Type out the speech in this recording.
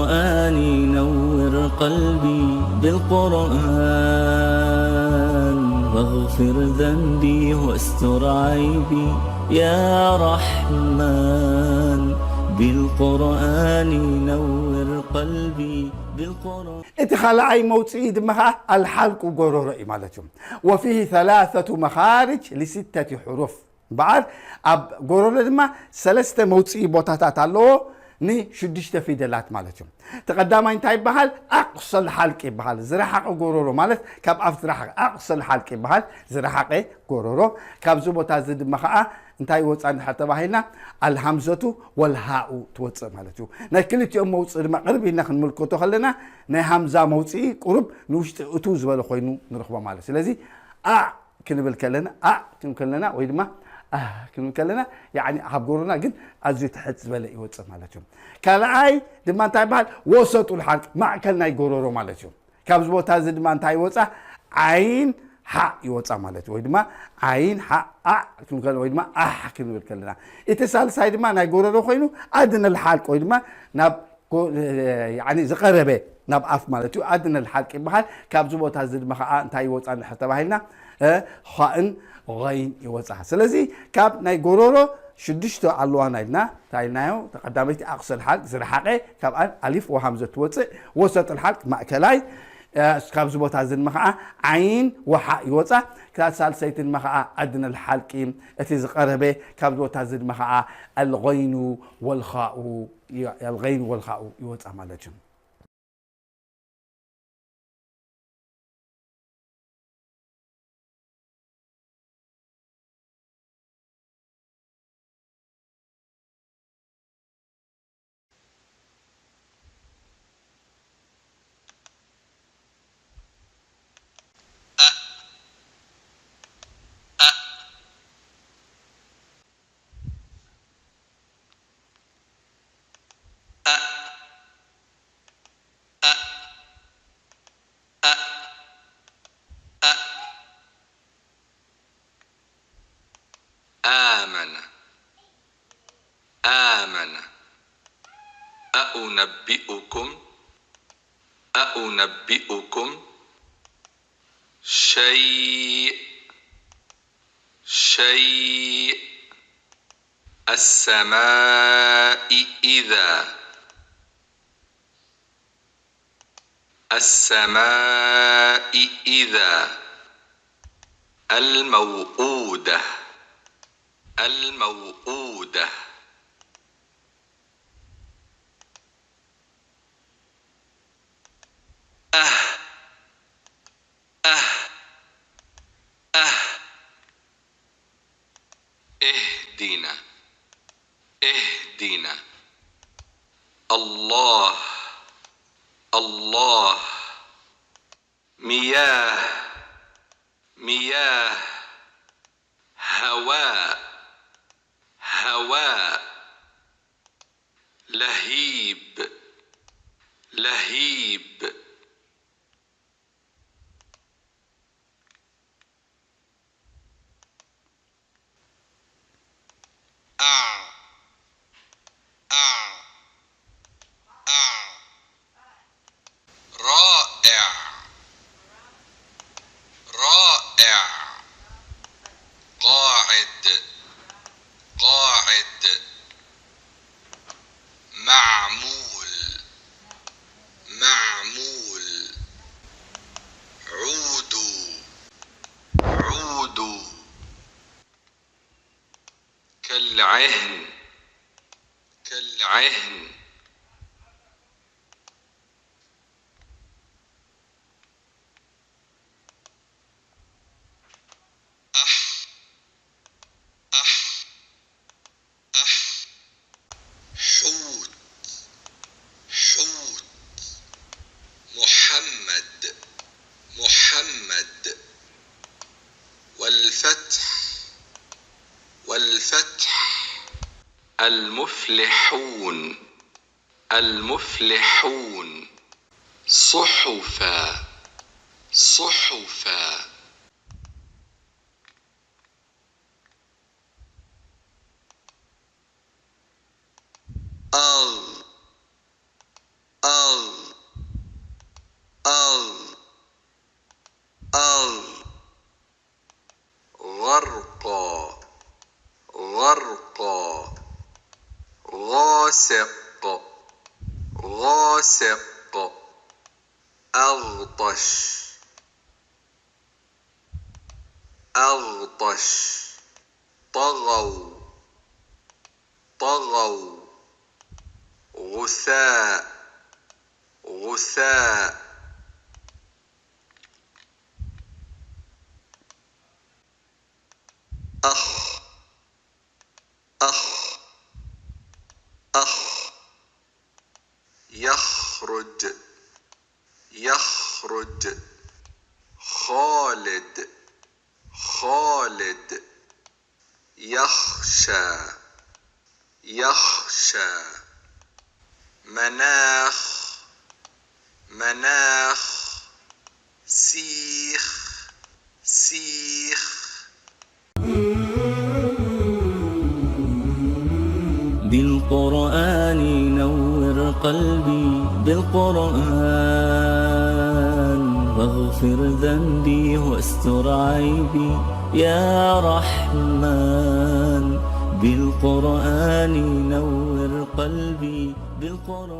بالقرآن نور قلبي بالقرآن واغفر ذنبي واستر عيبي يا رحمن بالقرآن نور قلبي بالقرآن. انت خلعي موتي دمها الحلق وقرور مالتهم وفيه 3 مخارج ل6 حروف بعد اب قرور دما 3 موتي بوتاتات الله ني شدشت فيدلات مالتهم تقدما انتي بحال اقصى الحلق بحال زرحق قرورو مالت كاب اف زرحق اقصى الحلق بحال زرحق قرورو كاب زبوتا زد مخا انتي وصان حتى باهينا الهمزه والهاء توص مالتو نكلتي موص دما قربينا خنملكتو خلنا ني همزه موصي قرب نوشت اتو زبل خوينو نرخبا مالت سلازي كنبل كلنا كنبل كلنا ويدما كنبل كلنا يعني حبقورنا قد ازي تحت زبل يوص مالتو كلاي دما انتي بحال وسطوا الحلق مع كلنا يقرروا مالتو كابز بوتا زد ما انتي وصا عين حق يوصا مالتو ويدما عين حق كنقول ويدما كنقول كلنا اتصال سايد ما ناي غورو خوينو ادنى الحلق ويدما ناب يعني زقربه ناب اف مالتو ادنى الحلق بحال كابز بوتا زد ما انتي يوصا حتى باهلنا خائن غين يوصا سلازي كاب ناي غورو شدشتو علوانا إدنا تاينايو تقدمت أقصى الحلق زرحقه كابان ألف وهمزة توصي وسط الحلق مأكلاي كاب زبوت هذا المخاء عين وحاء يوصى كلا سالسيت المخاء أدنى الحلق اتز قربه كاب زبوت هذا المخاء الغين والخاء يوصى مالجم آمن أنبئكم شيء السماء إذا الموءودة اهدنا الله مياه هواء لهيب رائع قاعد معمول عود كالعهن حوت محمد والفتح المفلحون صحفا أغ أغ أغ غرقا غرقا غاسق غاسق أغطش أغطش طغوا طغوا غثاء غثاء أخ أخ أخ يخرج يخرج خالد خالد يخشى يخشى مناخ مناخ سيخ سيخ بالقرآن نور قلبي بالقرآن واغفر ذنبي واستر عيبي يا رحمن بالقرآن نور قلبي بالقرآن